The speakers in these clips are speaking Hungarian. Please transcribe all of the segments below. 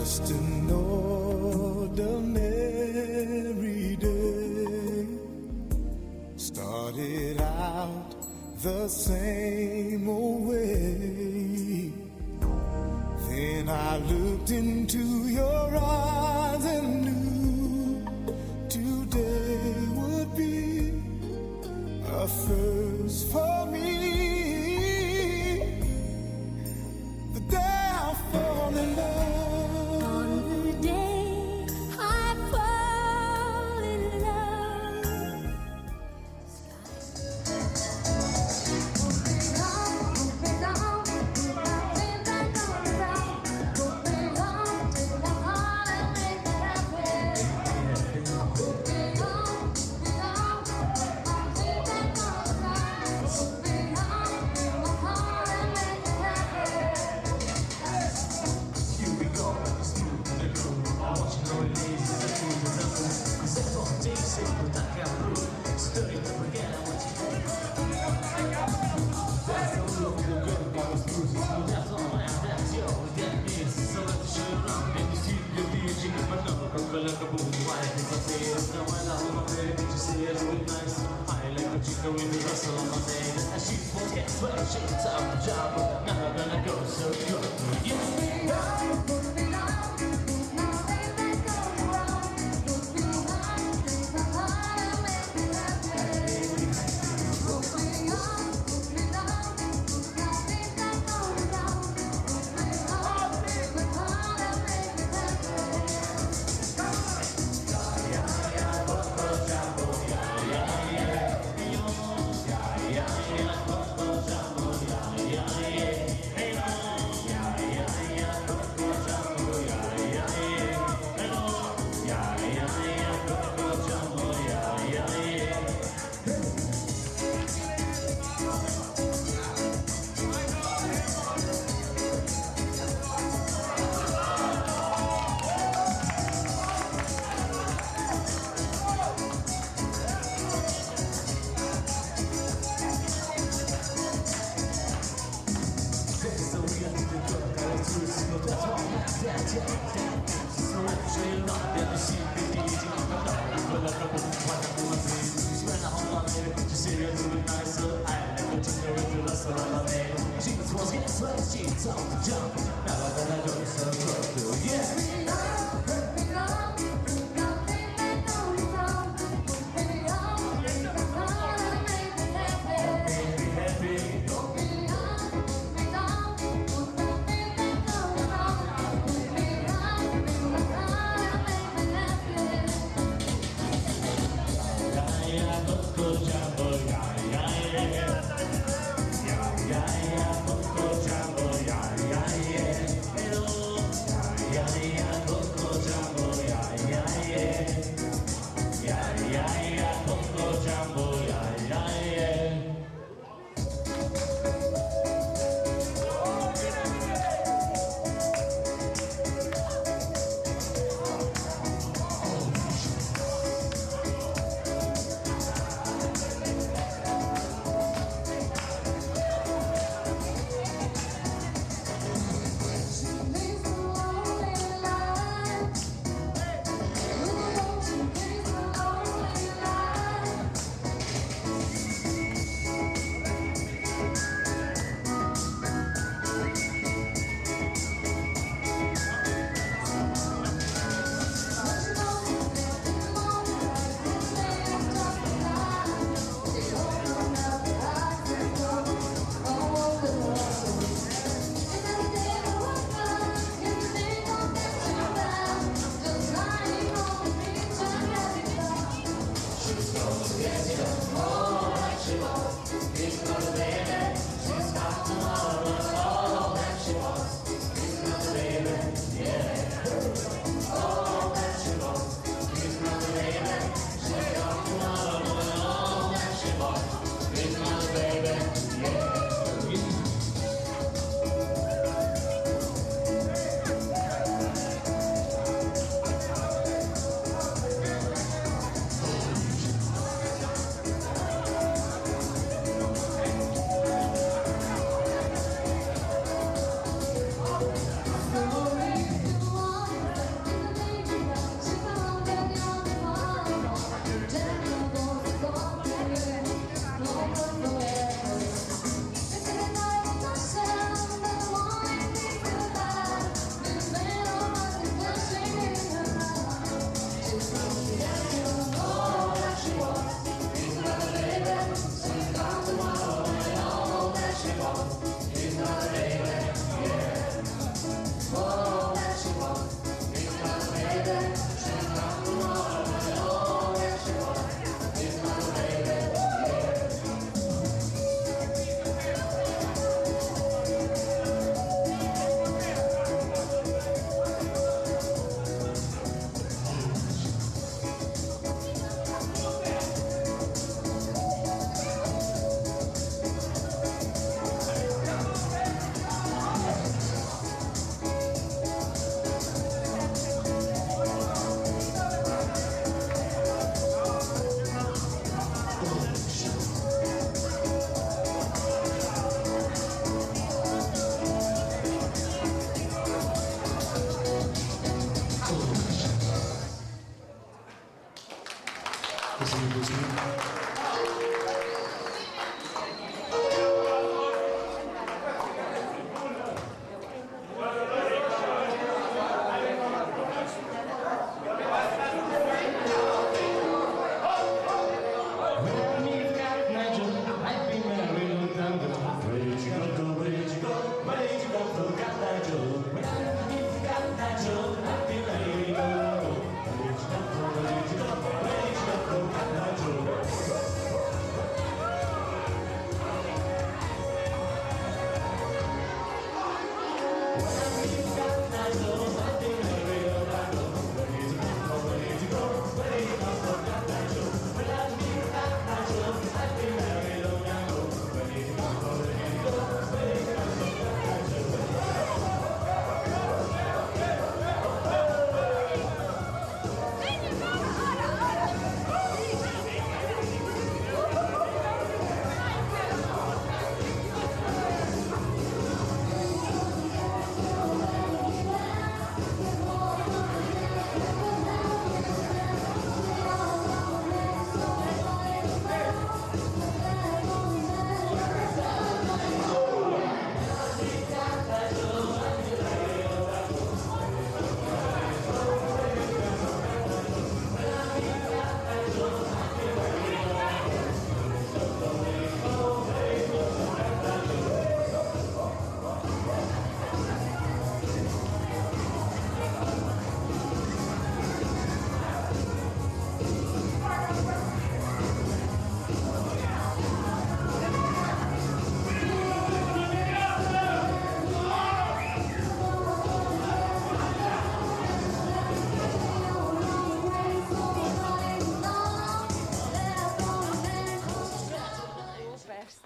Just an ordinary day. Started out the same old way. Then I looked into your eyes and knew today would be a first for me. The day I fall in love.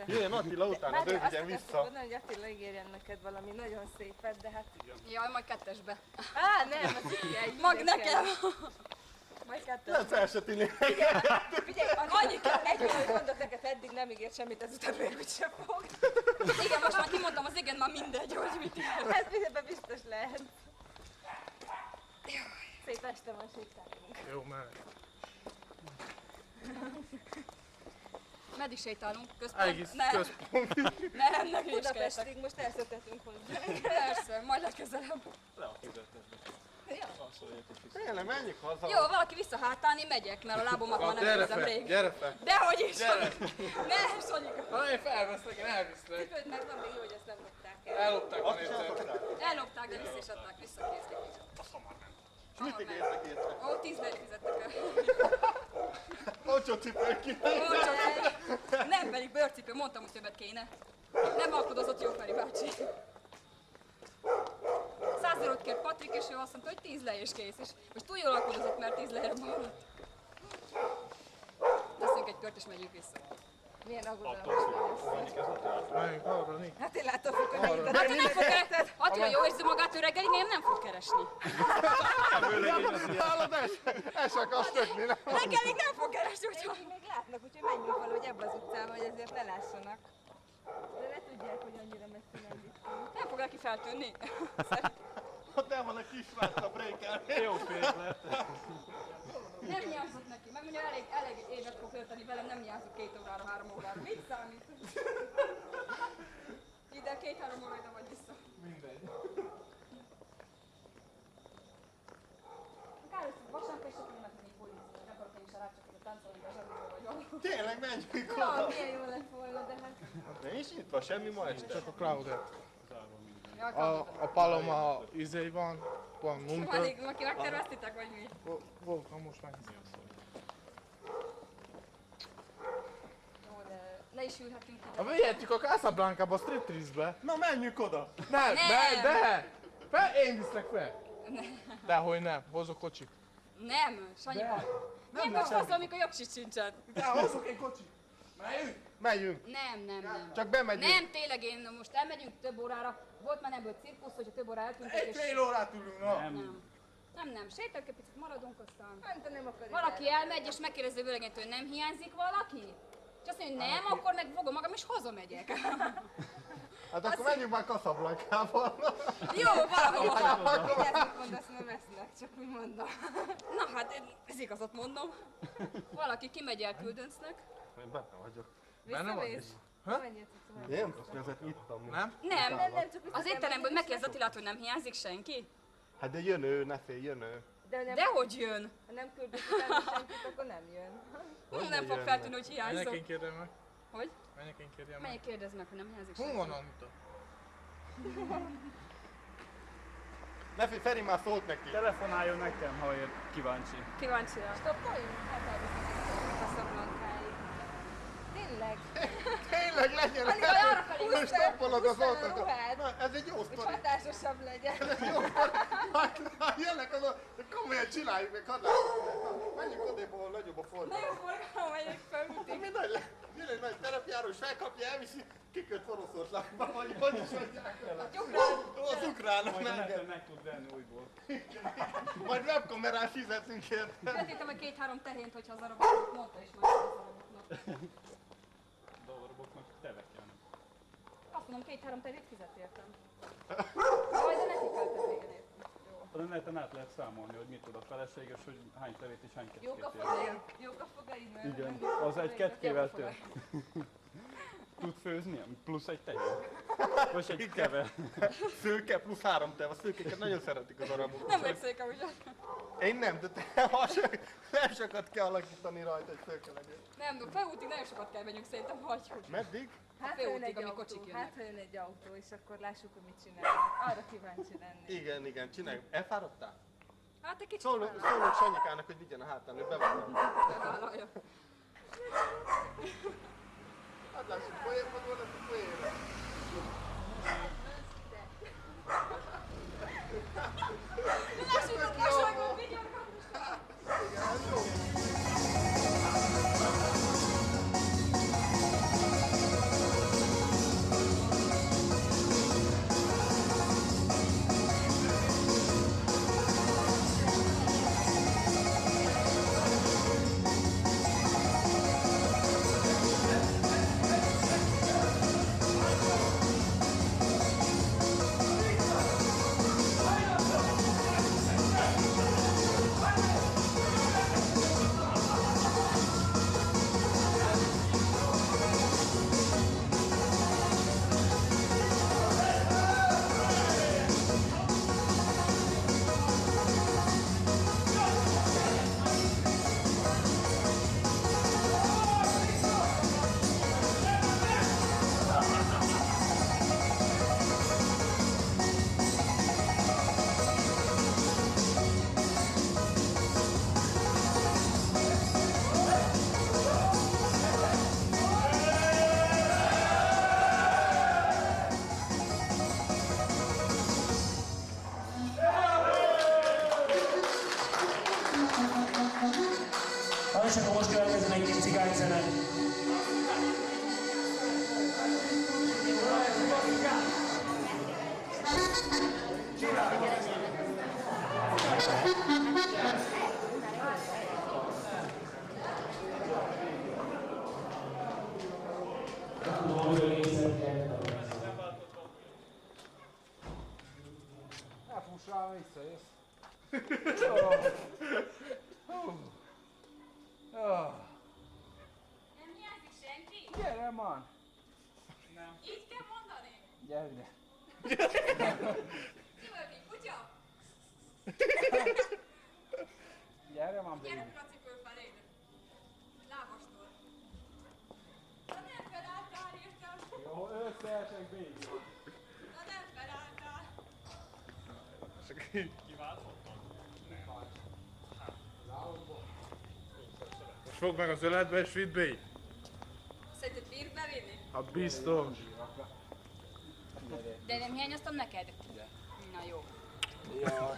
Jöjjön Attila utána, röviden vissza. Mondani, hogy Attila ígérjen neked valami nagyon szépet, de hát... Jaj, majd kettesbe. Á, nem, az így Mag nekem! Majd kettesbe. Nem se Tili. Figyelj, annyi kell, egy olyan, hogy mondok neked, eddig nem ígért semmit, ezután még úgysem fog. Igen, most már kimondtam az igen, már mindegy, hogy mit ígér. Ez ebben biztos lehet. Szép este van, sétáljunk. Jó, mehet. Meddig sétálunk? Központ? Egész Nem. központ. Nem, ne hülyeskedjetek. Budapestig most elszöktetünk hozzá. Persze, majd legközelebb. Tényleg, menjünk haza. Jó, valaki vissza hátálni, megyek, mert a lábomat már nem Gyere érzem fel, rég. gyere fel. Dehogy is! Nem, Sanyika! Ha én felveszlek, én elviszlek. Cipőd meg van még jó, hogy ezt nem lopták el. Ellopták a nézőt. Ellopták, de vissza is adták, visszakézlik. Azt hamar nem. És Hamar mit nem. ígértek érte? Ó, 10 lejt fizettek el. Olcsó cipők ki. Olcsó. Nem, pedig bőrcipő, mondtam, hogy többet kéne. Nem alkodozott jó Feri bácsi. 100 eurót kért Patrik, és ő azt mondta, hogy 10 le és kész. És most túl jól alkodozott, mert 10 lejre maradt. Teszünk egy kört, és megyünk vissza. Milyen aggodalom van. Menjünk arra, Nik. Hát én láttam, hogy megint a Hát ő nem fog keresni. Attila jól érzi magát, ő reggelig nem fog keresni. Hallod, el se akarsz tökni, nem? Reggelig nem fog keresni, hogyha... még látnak, úgyhogy menjünk valahogy ebbe az utcába, hogy ezért ne lássanak. De ne tudják, hogy annyira messze nem viszünk. Nem fog neki feltűnni. Ott nem van a kisrác a breaker. Jó pénz lett. Nem nyázott neki, megmondja, elég évet fog tölteni velem, nem nyázott 2 órára, 3 órára. Mit számít? Ide 2-3 órára vagy vissza. Mindegy. Kár, hogy vasárnap és akkor nem tudnék bulizni, nem akarok én is rácsakni, táncolni a zsebükbe vagy valami. Tényleg, menjünk Ja, oda. milyen jó lett volna, de hát... Nincs nyitva semmi ma este. Csak a Claudet. Jaj, A Paloma izé van munka. Elég, aki megterveztitek, vagy mi? Voltam most meg. Jó, de le is ülhetünk ide. Ha vihetjük a Casablanca-ba, a striptease-be. Na, menjünk oda. Nem, Nem. de! Fel, én viszlek fel. Dehogy nem, hozok kocsit. Nem, Sanyika. Miért most hozol, amikor jogsit sincsen? De hozok egy kocsit. Menjünk? Menjünk. Nem. Csak bemegyünk. Nem, tényleg én most elmegyünk több órára. Volt már ebből cirkusz, hogyha több óra eltűntünk, Egy fél órát ülünk, na. Nem. Sétáljuk egy picit, maradunk aztán. Nem akarjuk. Valaki elmegy és megkérdezi a vőlegénytől, hogy nem hiányzik valaki? És azt mondja, hogy nem, akkor meg fogom magam és hazamegyek. Hát akkor menjünk már Casablanca-ba. Jó, valahol. Mindjárt mit mondasz, nem vesznek, csak úgy mondom. Na hát, ez igazat mondom. Valaki kimegy el küldöncnek. Én benne vagyok. Benne vagy? Visszamész? Ha? Menjél, cucca, Én nem tudok, ezért ittam. Nem? Nem, nem, csak az étteremből megkérdez Attilát, hogy nem hiányzik senki? Hát de jön ő, ne félj, jön ő. De nem, Dehogy jön. ha nem küldök utána senkit, akkor nem jön. Nem fog feltűnni, hogy Menjek hiányzok. én kérjem meg. Hogy? Menjek én kérjem meg. Melyik kérdez meg, hogy nem hiányzik Hol senki? van Anita? Ne félj, Feri már szólt neki. Telefonáljon nekem, ha ér kíváncsi. Kíváncsi rá. Stoppoljunk? Hát elviszünk Casablanca-ig. Tényleg? Tényleg legyen Alig ez! arra felé Most húzd fel- stoppolod az húzd fel a oltakat. ruhád. Na, ez egy jó Hogy sztori. hatásosabb legyen. Hát jönnek azon, de komolyan csináljuk meg, hadd lássuk. Menjünk odébb, ahol nagyobb a forgalom. Nagyon forgalom megyek fel, Mi nagy le? Jön egy nagy terepjáró, és felkapja, elviszi, kiköt Oroszországba, vagy hogy is mondják. Az ukránok, Majd a nem neten meg tud venni újból. Majd webkamerán fizetünk érte. Vetítem a 2-3 tehént, hogy hazarabok. Mondta is már hazaraboknak. Dollarboknak tevekelnek. Azt mondom, 2-3 tehét fizet értem. Majd a neki költött régen értem. A neten át lehet számolni, hogy mit tud a feleséges, hogy hány tevét és hány Jók a kettőt ér. fogaid? Jók a fogaid? Mert Igen, nem az egy kettével több. Tud főzni, plusz egy tejet. Vagy egy keve. Szőke plusz 3 tev, a szőkéket nagyon szeretik az arabok. Nem legszékem, ugye? Én nem, de te nem sokat kell alakítani rajta, hogy szőke legyen. Nem, de Fehútig nagyon sokat kell menjünk, szerintem hagyjuk. Meddig? Hát, Fél ha jön útig, egy ami autó, kocsik jönnek. hát, ha jön egy autó, és akkor lássuk, hogy mit csinálnak. Arra kíváncsi lennék. Igen, igen, csináljuk. Elfáradtál? Hát egy kicsit Szólok Sanyikának, hogy vigyen a hátán, ő bevállalja. vállalja. Hát lássuk, folyér vagy valami folyér. Lássuk a mosolygó videókat! Igen, ez jó. És akkor most következzen egy kis cigányzene. Elfuss rá, visszajössz. Nem hiányzik senki? Gyere, man! Így kell mondani? Gyere ide. Csivölki, kutya! Gyere, man, Gyere baby. piracipő feléd! Lábastól! Na nem felálltál, értem? Jó, összeesek, baby. Na nem felálltál! Fogd meg az öletbe és vidd be. Szerinted bír bevinni? Hát biztos. De nem hiányoztam neked? Na jó. Ja.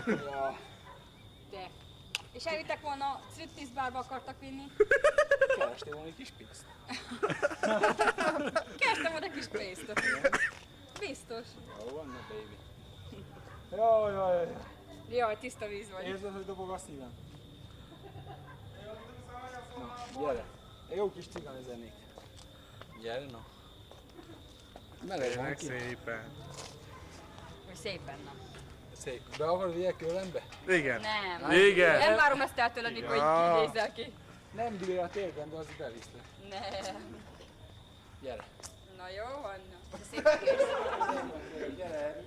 Ja. De. És elvittek volna, striptease bárba akartak vinni. Kerestél volna egy kis pénzt. Kerestem volna kis pénzt. Biztos. Jó van, na, baby. Jaj, jaj. Jaj, tiszta víz vagy. Érzed, hogy dobog a szívem? Na, gyere. Egy jó kis cigány zenét. Gyere, na. Meleg van Kérlek ki. szépen. Hogy szépen, na. Szép. Be akarod ilyet különbe? Igen. Nem. Igen. Nem várom ezt el tőled, mikor így nézel ki. Nem dűl a térben, de az itt elviszlek. Nem. Gyere. Na jó van. Na. Szépen kérsz. Gyere,